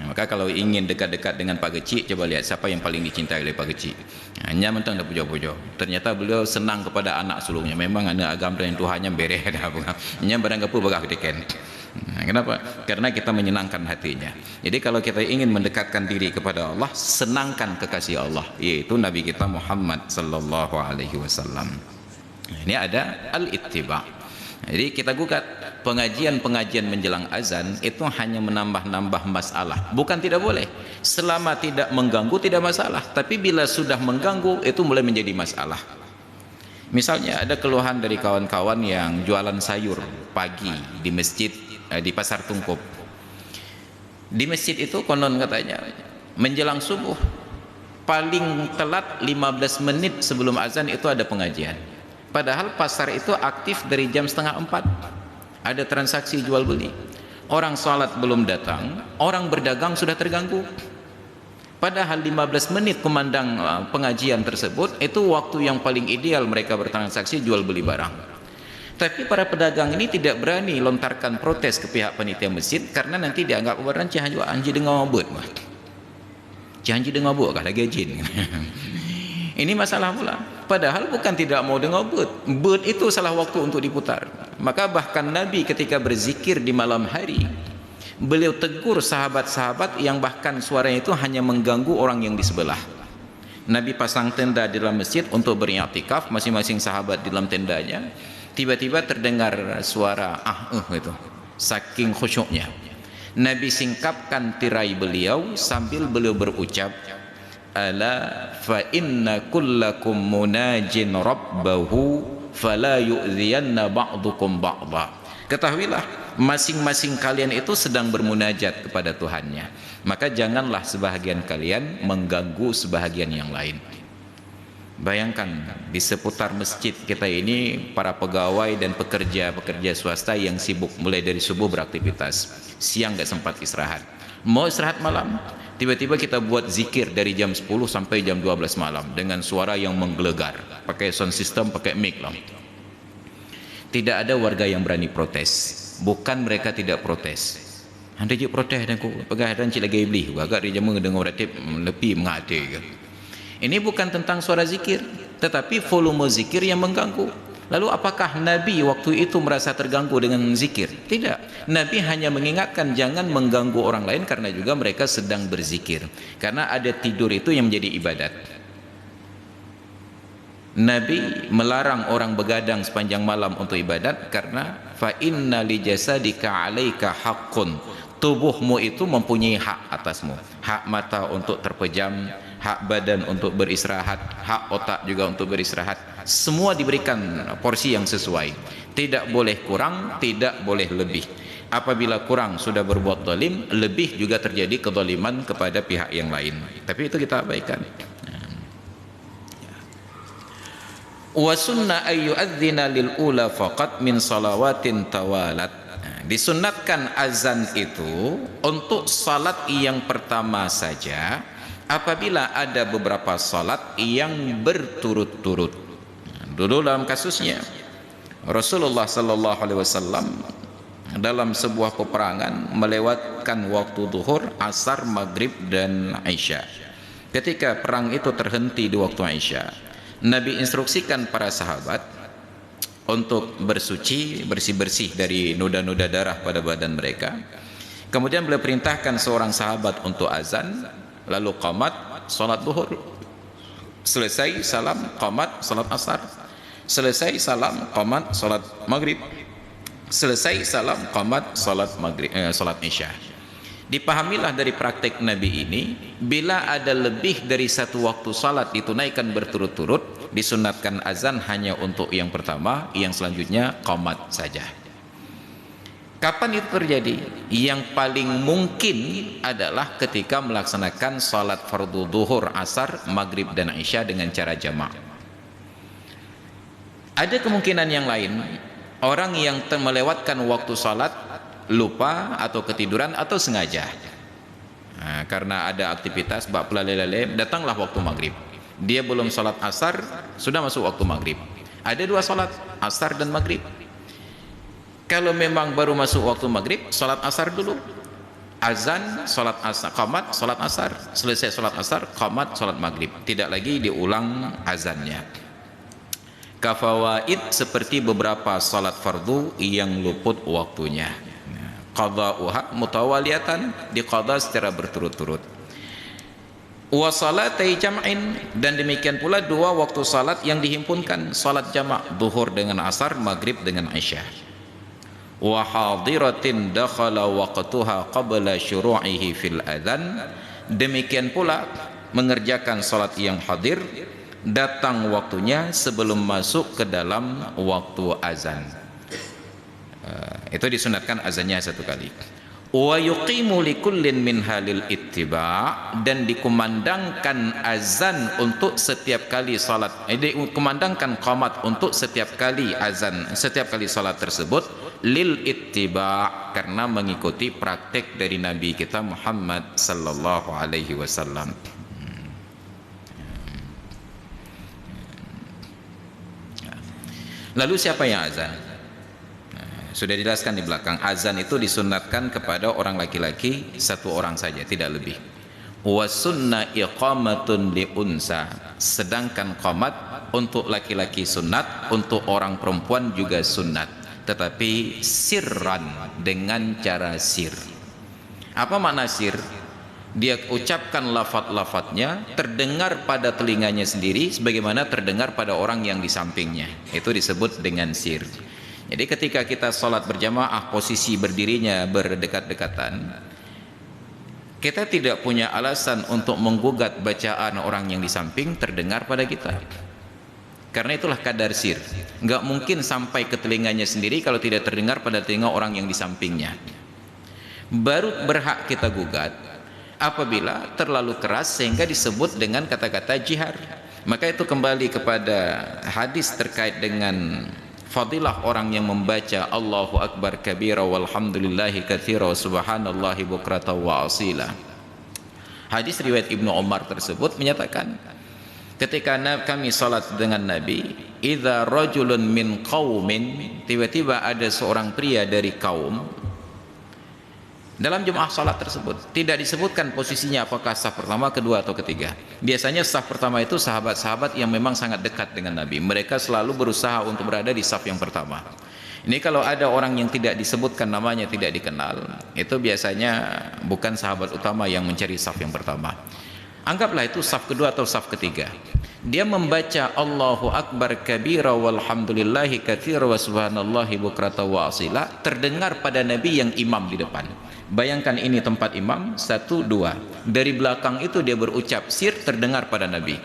Maka kalau ingin dekat-dekat dengan Pak Kecik, coba lihat siapa yang paling dicintai oleh Pak Kecik. Hanya mentang dah puja-puja. Ternyata beliau senang kepada anak sulungnya. Memang anak agama dan Tuhannya bereh dah. Hanya barang gapu bagah ketiken. Kenapa? Karena kita menyenangkan hatinya. Jadi kalau kita ingin mendekatkan diri kepada Allah, senangkan kekasih Allah, yaitu Nabi kita Muhammad sallallahu alaihi wasallam. Ini ada al-ittiba. Jadi kita gugat pengajian-pengajian menjelang azan itu hanya menambah-nambah masalah. Bukan tidak boleh, selama tidak mengganggu tidak masalah, tapi bila sudah mengganggu itu mulai menjadi masalah. Misalnya ada keluhan dari kawan-kawan yang jualan sayur pagi di masjid, di Pasar Tungkup. Di masjid itu konon katanya menjelang subuh paling telat 15 menit sebelum azan itu ada pengajian. Padahal pasar itu aktif dari jam setengah 4. Ada transaksi jual beli. Orang salat belum datang, orang berdagang sudah terganggu. Padahal 15 menit kumandang pengajian tersebut itu waktu yang paling ideal mereka bertransaksi jual beli barang. Tapi para pedagang ini tidak berani lontarkan protes ke pihak panitia masjid karena nanti dianggap orang anji dengan obot. Janji dengan obot kah lagi jin. Ini masalah pula. Padahal bukan tidak mau dengar but itu salah waktu untuk diputar. Maka bahkan Nabi ketika berzikir di malam hari, beliau tegur sahabat-sahabat yang bahkan suaranya itu hanya mengganggu orang yang di sebelah. Nabi pasang tenda di dalam masjid untuk beriktikaf, masing-masing sahabat di dalam tendanya. Tiba-tiba terdengar suara itu, saking khusyuknya. Nabi singkapkan tirai beliau sambil beliau berucap, ala fa inna kullakum munajin rabbahu fala yu'dhiyanna ba'dukum ba'dha. Ketahuilah masing-masing kalian itu sedang bermunajat kepada Tuhannya, maka janganlah sebahagian kalian mengganggu sebahagian yang lain. Bayangkan di seputar masjid kita ini para pegawai dan pekerja swasta yang sibuk mulai dari subuh beraktivitas, siang gak sempat istirahat, mau istirahat malam, tiba-tiba kita buat zikir dari jam 10 sampai jam 12 malam dengan suara yang menggelegar, pakai sound system, pakai mic lah. Tidak ada warga yang berani protes. Bukan mereka tidak protes, anda je protes dan aku pegawai dan cik lagi beli agak dia jamu dengan ratib lebih mengati. Ini bukan tentang suara zikir, tetapi volume zikir yang mengganggu. Lalu apakah Nabi waktu itu merasa terganggu dengan zikir? Tidak. Nabi hanya mengingatkan jangan mengganggu orang lain karena juga mereka sedang berzikir. Karena ada tidur itu yang menjadi ibadat. Nabi melarang orang begadang sepanjang malam untuk ibadat karena fa inna li jasadika 'alaika haqqun. Tubuhmu itu mempunyai hak atasmu. Hak mata untuk terpejam, hak badan untuk beristirahat, hak otak juga untuk beristirahat. Semua diberikan porsi yang sesuai. Tidak boleh kurang, tidak boleh lebih. Apabila kurang sudah berbuat zalim, lebih juga terjadi kezaliman kepada pihak yang lain. Tapi itu kita abaikan. Wa sunna ay yu'adzina lil ula faqat min salawatin tawalat. Disunnatkan azan itu untuk salat yang pertama saja apabila ada beberapa salat yang berturut-turut. Dulu dalam kasusnya Rasulullah sallallahu alaihi wasallam dalam sebuah peperangan melewatkan waktu zuhur, asar, maghrib dan isya. Ketika perang itu terhenti di waktu isya, Nabi instruksikan para sahabat untuk bersuci, bersih-bersih dari noda-noda darah pada badan mereka. Kemudian beliau perintahkan seorang sahabat untuk azan, lalu qamat, salat zuhur. Selesai salam, qamat, salat asar. Selesai salam, qamat, salat maghrib. Selesai salam, qamat, salat maghrib, salat isya. Dipahamilah dari praktek Nabi ini, bila ada lebih dari satu waktu salat ditunaikan berturut-turut, disunatkan azan hanya untuk yang pertama, yang selanjutnya qamat saja. Kapan itu terjadi? Yang paling mungkin adalah ketika melaksanakan salat fardu zuhur, asar, maghrib dan isya dengan cara jamak. Ada kemungkinan yang lain, orang yang melewatkan waktu salat lupa atau ketiduran atau sengaja, karena ada aktivitas bab pelalai-lalai, datanglah waktu maghrib, dia belum salat asar, sudah masuk waktu maghrib. Ada dua salat, asar dan maghrib. Kalau memang baru masuk waktu maghrib, salat asar dulu, azan, salat asar, qamat, salat asar. Selesai salat asar, qamat, salat maghrib. Tidak lagi diulang azannya. Kafawaid seperti beberapa salat fardu yang luput waktunya, qada'uha mutawaliyatan, diqadha secara berturut-turut. Wa salatai jam'in, dan demikian pula dua waktu salat yang dihimpunkan, salat jamak, zuhur dengan asar, maghrib dengan isya. wa hadiratin dakhala waqtuha qabla syuru'ihi fil adzan. Demikian pula mengerjakan salat yang hadir, datang waktunya sebelum masuk ke dalam waktu azan. Itu disunatkan azannya satu kali. Wa yuqimu likullin min halil ittiba, dan dikumandangkan azan untuk setiap kali salat, dikumandangkan qamat untuk setiap kali azan, setiap kali salat tersebut, lil ittiba, karena mengikuti praktek dari Nabi kita Muhammad sallallahu alaihi wasallam. Lalu siapa yang azan? Sudah dijelaskan di belakang, azan itu disunatkan kepada orang laki-laki satu orang saja, tidak lebih. Wa sunna iqamatun li unsa, sedangkan qamat untuk laki-laki sunat, untuk orang perempuan juga sunat, tetapi sirran, dengan cara sir. Apa makna sir? Dia ucapkan lafaz-lafaznya terdengar pada telinganya sendiri sebagaimana terdengar pada orang yang di sampingnya. Itu disebut dengan sir. Jadi ketika kita sholat berjamaah, posisi berdirinya berdekat-dekatan, kita tidak punya alasan untuk menggugat bacaan orang yang di samping terdengar pada kita, karena itulah kadar sir. Nggak mungkin sampai ke telinganya sendiri kalau tidak terdengar pada telinga orang yang di sampingnya. Baru berhak kita gugat apabila terlalu keras sehingga disebut dengan kata-kata jihar. Maka itu kembali kepada hadis terkait dengan fadilah orang yang membaca Allahu Akbar kabira walhamdulillahi katsira subhanallahi bukrata wa asila. Hadis riwayat Ibnu Umar tersebut menyatakan, ketika kami salat dengan Nabi, idza rajulun min qaumin, tiba-tiba ada seorang pria dari kaum. Dalam jemaah salat tersebut tidak disebutkan posisinya apakah saf pertama, kedua atau ketiga. Biasanya saf pertama itu sahabat-sahabat yang memang sangat dekat dengan Nabi. Mereka selalu berusaha untuk berada di saf yang pertama. Ini kalau ada orang yang tidak disebutkan namanya, tidak dikenal, itu biasanya bukan sahabat utama yang mencari saf yang pertama. Anggaplah itu saf kedua atau saf ketiga. Dia membaca Allahu Akbar kabira walhamdulillahi katsira wa subhanallahi bukrata wa asila, terdengar pada Nabi yang imam di depan. Bayangkan ini tempat imam, 1, 2. Dari belakang itu dia berucap sir, terdengar pada Nabi.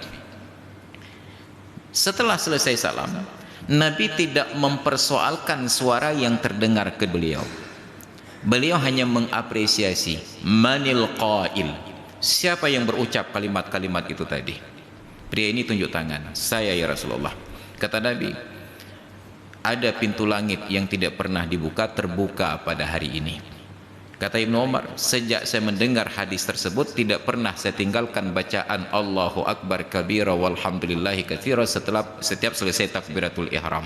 Setelah selesai salam, Nabi tidak mempersoalkan suara yang terdengar ke beliau. Beliau hanya mengapresiasi, manil qail, siapa yang berucap kalimat-kalimat itu tadi. Pria ini tunjuk tangan, saya ya Rasulullah. Kata Nabi, ada pintu langit yang tidak pernah dibuka, terbuka pada hari ini. Kata Ibnu Umar, sejak saya mendengar hadis tersebut tidak pernah saya tinggalkan bacaan Allahu Akbar kabira walhamdulillahi katsira setiap selesai takbiratul ihram.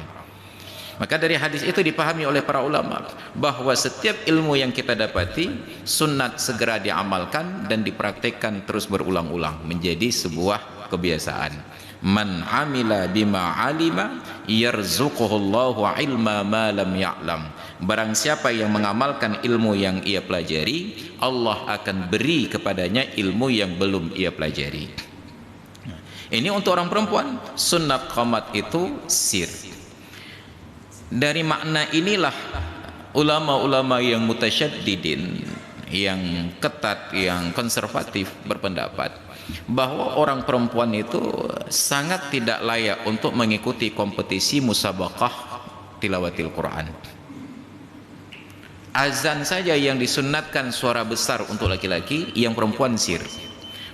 Maka dari hadis itu dipahami oleh para ulama bahwa setiap ilmu yang kita dapati sunat segera diamalkan dan dipraktekkan terus berulang-ulang menjadi sebuah kebiasaan. Man amila bima alima yarzuquhullahu ilma ma lam ya'lam. Barang siapa yang mengamalkan ilmu yang ia pelajari, Allah akan beri kepadanya ilmu yang belum ia pelajari. Ini untuk orang perempuan, sunat qamat itu sir. Dari makna inilah ulama-ulama yang mutasyaddidin, yang ketat, yang konservatif berpendapat bahwa orang perempuan itu sangat tidak layak untuk mengikuti kompetisi musabaqah tilawatil Quran. Azan saja yang disunnatkan suara besar untuk laki-laki, yang perempuan sir.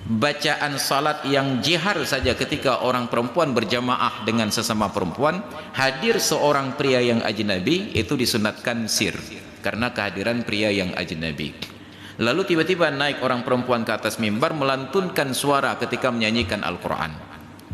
Bacaan salat yang jihar saja ketika orang perempuan berjamaah dengan sesama perempuan, hadir seorang pria yang ajnabi, itu disunatkan sir karena kehadiran pria yang ajnabi. Lalu tiba-tiba naik orang perempuan ke atas mimbar melantunkan suara ketika menyanyikan Al-Quran.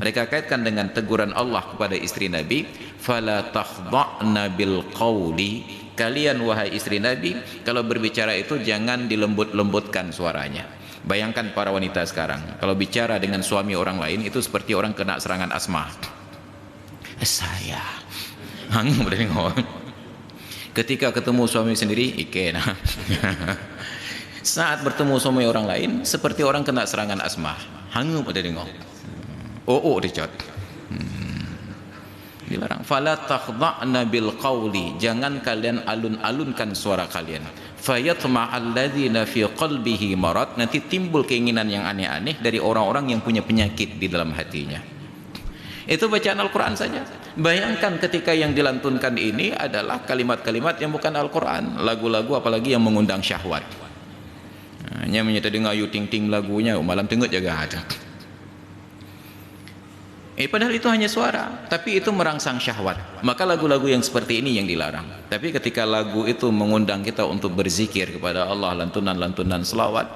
Mereka kaitkan dengan teguran Allah kepada istri Nabi, fala takhda'na bil qawli, kalian wahai istri Nabi kalau berbicara itu jangan dilembut-lembutkan suaranya. Bayangkan para wanita sekarang kalau bicara dengan suami orang lain itu seperti orang kena serangan asma. Saya ketika ketemu suami sendiri ikena. Saat bertemu suami orang lain seperti orang kena serangan asma. Hangup ada dengar. Oh dicot. dilarang. Fala takhda'na bil qawli, jangan kalian alun-alunkan suara kalian. Fayatma'al ladzina fi qalbihi marad, nanti timbul keinginan yang aneh-aneh dari orang-orang yang punya penyakit di dalam hatinya. Itu bacaan Al-Quran saja. Bayangkan ketika yang dilantunkan ini adalah kalimat-kalimat yang bukan Al-Quran, lagu-lagu apalagi yang mengundang syahwat. Hanya menyata dengar ayu ting-ting lagunya, malam tengok jaga ada. Padahal itu hanya suara, tapi itu merangsang syahwat. Maka lagu-lagu yang seperti ini yang dilarang. Tapi ketika lagu itu mengundang kita untuk berzikir kepada Allah, lantunan-lantunan selawat,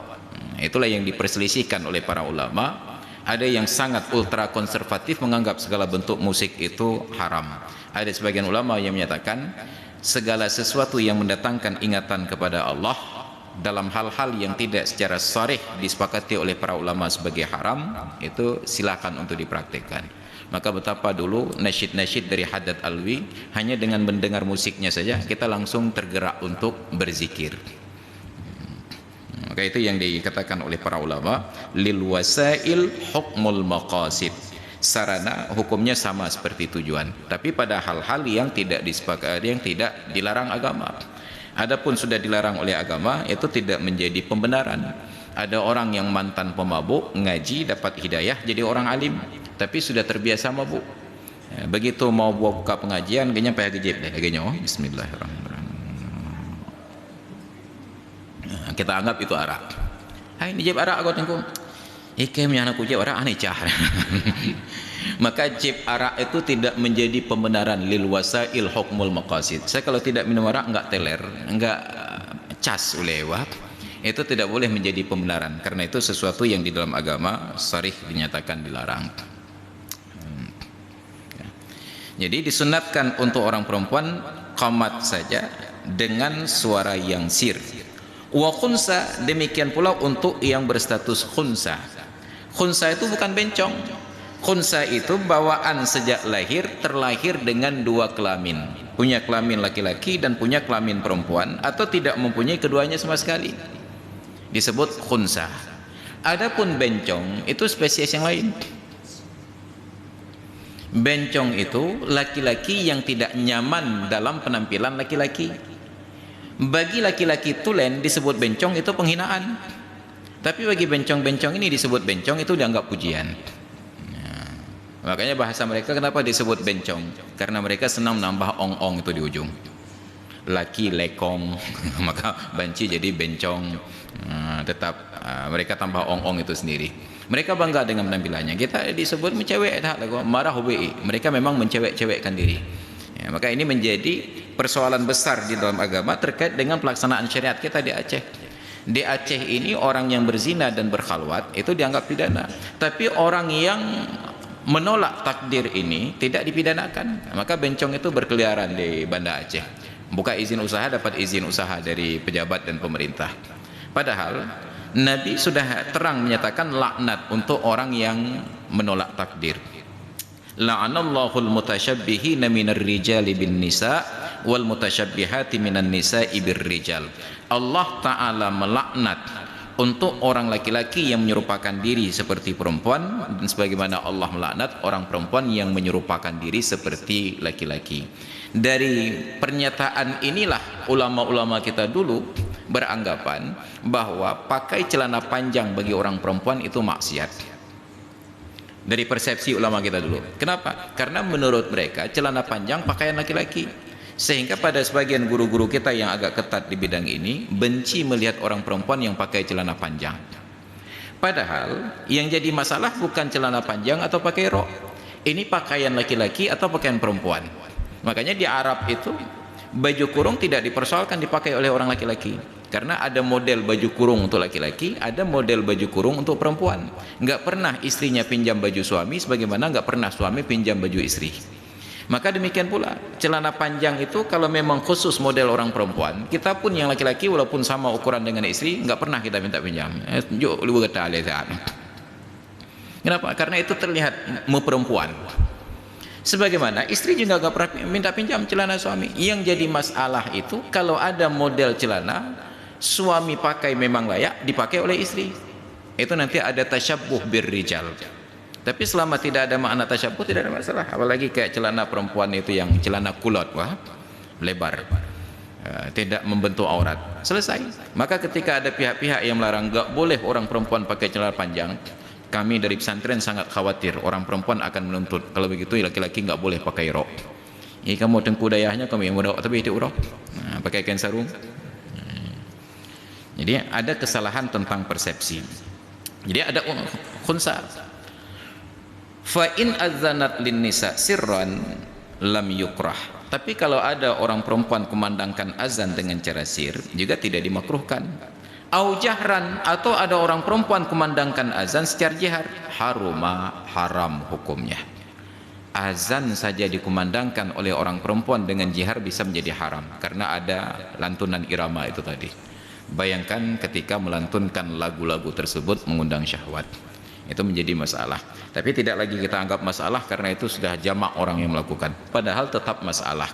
itulah yang diperselisihkan oleh para ulama. Ada yang sangat ultra konservatif menganggap segala bentuk musik itu haram. Ada sebagian ulama yang menyatakan segala sesuatu yang mendatangkan ingatan kepada Allah dalam hal-hal yang tidak secara sharih disepakati oleh para ulama sebagai haram, itu silakan untuk dipraktikkan. Maka betapa dulu nasyid-nasyid dari Haddad Alwi, hanya dengan mendengar musiknya saja kita langsung tergerak untuk berzikir. Maka itu yang dikatakan oleh para ulama, lil wasail hukmul maqasid, sarana hukumnya sama seperti tujuan, tapi pada hal-hal yang tidak disepakati, yang tidak dilarang agama. Adapun sudah dilarang oleh agama, itu tidak menjadi pembenaran. Ada orang yang mantan pemabuk, ngaji dapat hidayah jadi orang alim, tapi sudah terbiasa mabuk. Begitu mau buka pengajian, kayaknya payah gejib deh, kayaknya bismillahirrahmanirrahim. Kita anggap itu arak. Hai, ini jeb arak kau tengok. Ikem yang aku jeb arak aneh cah. Maka jeb arak itu tidak menjadi pembenaran lil wasail hukmul maqasid. Saya kalau tidak minum arak enggak teler, enggak cas lewat, itu tidak boleh menjadi pembenaran, karena itu sesuatu yang di dalam agama sharih dinyatakan dilarang. Jadi disunatkan untuk orang perempuan qamat saja dengan suara yang sir. Wa khunsa, demikian pula untuk yang berstatus khunsa. Khunsa itu bukan bencong. Khunsa itu bawaan sejak lahir, terlahir dengan dua kelamin, punya kelamin laki-laki dan punya kelamin perempuan, atau tidak mempunyai keduanya sama sekali, disebut khunsa. Adapun bencong itu spesies yang lain. Bencong itu laki-laki yang tidak nyaman dalam penampilan laki-laki. Bagi laki-laki tulen disebut bencong itu penghinaan, tapi bagi bencong-bencong ini disebut bencong itu dianggap pujian. Makanya bahasa mereka kenapa disebut bencong, karena mereka senang menambah ong-ong itu di ujung. Laki lekong maka banci jadi bencong. Tetap mereka tambah ong-ong itu sendiri. Mereka bangga dengan penampilannya. Kita disebut mencewek, marah WI. Mereka memang mencewek-cewekkan diri. Maka ini menjadi persoalan besar di dalam agama terkait dengan pelaksanaan syariat kita di Aceh. Di Aceh ini orang yang berzina dan berkhalwat itu dianggap pidana, tapi orang yang menolak takdir ini tidak dipidanakan. Maka bencong itu berkeliaran di Banda Aceh. Buka izin usaha, dapat izin usaha dari pejabat dan pemerintah. Padahal Nabi sudah terang menyatakan laknat untuk orang yang menolak takdir. La'anallahul mutasyabbihina minar rijali bin nisa wal mutasyabbihati minan nisa'i bir rijal. Allah Ta'ala melaknat untuk orang laki-laki yang menyerupakan diri seperti perempuan, dan sebagaimana Allah melaknat orang perempuan yang menyerupakan diri seperti laki-laki. Dari pernyataan inilah ulama-ulama kita dulu beranggapan bahwa pakai celana panjang bagi orang perempuan itu maksiat. Dari persepsi ulama kita dulu. Kenapa? Karena menurut mereka celana panjang pakaian laki-laki. Sehingga pada sebagian guru-guru kita yang agak ketat di bidang ini benci melihat orang perempuan yang pakai celana panjang. Padahal yang jadi masalah bukan celana panjang atau pakai rok. Ini pakaian laki-laki atau pakaian perempuan. Makanya di Arab itu baju kurung tidak dipersoalkan dipakai oleh orang laki-laki, karena ada model baju kurung untuk laki-laki, ada model baju kurung untuk perempuan. Nggak pernah istrinya pinjam baju suami, sebagaimana nggak pernah suami pinjam baju istri. Maka demikian pula celana panjang itu kalau memang khusus model orang perempuan, kita pun yang laki-laki walaupun sama ukuran dengan istri nggak pernah kita minta pinjam. Kenapa? Karena itu terlihat perempuan. Sebagaimana istri juga nggak pernah minta pinjam celana suami. Yang jadi masalah itu kalau ada model celana suami pakai memang layak dipakai oleh istri, itu nanti ada tasyabbuh birrijal. Tapi selama tidak ada makna tasyabuh tidak ada masalah. Apalagi kayak celana perempuan itu yang celana kulot, wah, lebar, tidak membentuk aurat, selesai. Maka ketika ada pihak-pihak yang melarang enggak boleh orang perempuan pakai celana panjang, kami dari pesantren sangat khawatir orang perempuan akan menuntut kalau begitu laki-laki enggak boleh pakai rok. Ini kamu tengku dayahnya kamu yang muda tapi itu rok, pakai kain sarung. Jadi ada kesalahan tentang persepsi. Jadi ada khunsa. Fa in adzanat lin nisa sirran lam yukrah. Tapi kalau ada orang perempuan kumandangkan azan dengan cara sir juga tidak dimakruhkan. Au jahran, atau ada orang perempuan kumandangkan azan secara jihar, haram hukumnya. Azan saja dikumandangkan oleh orang perempuan dengan jihar bisa menjadi haram karena ada lantunan irama itu tadi. Bayangkan ketika melantunkan lagu-lagu tersebut mengundang syahwat, itu menjadi masalah. Tapi tidak lagi kita anggap masalah karena itu sudah jamak orang yang melakukan, padahal tetap masalah.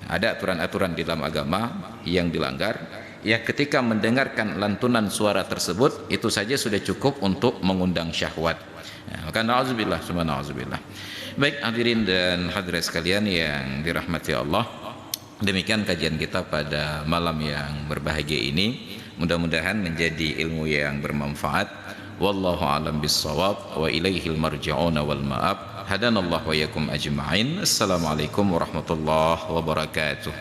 Ada aturan-aturan di dalam agama yang dilanggar, ya ketika mendengarkan lantunan suara tersebut itu saja sudah cukup untuk mengundang syahwat. Maka na'udzubillah, summa na'udzubillah. Baik hadirin dan hadirat sekalian yang dirahmati Allah, demikian kajian kita pada malam yang berbahagia ini. Mudah-mudahan menjadi ilmu yang bermanfaat. Wallahu a'lam bissawab wa ilaihil marji'una wal ma'ab. Hadanallahu wa yakum ajma'in. Assalamualaikum warahmatullahi wabarakatuh.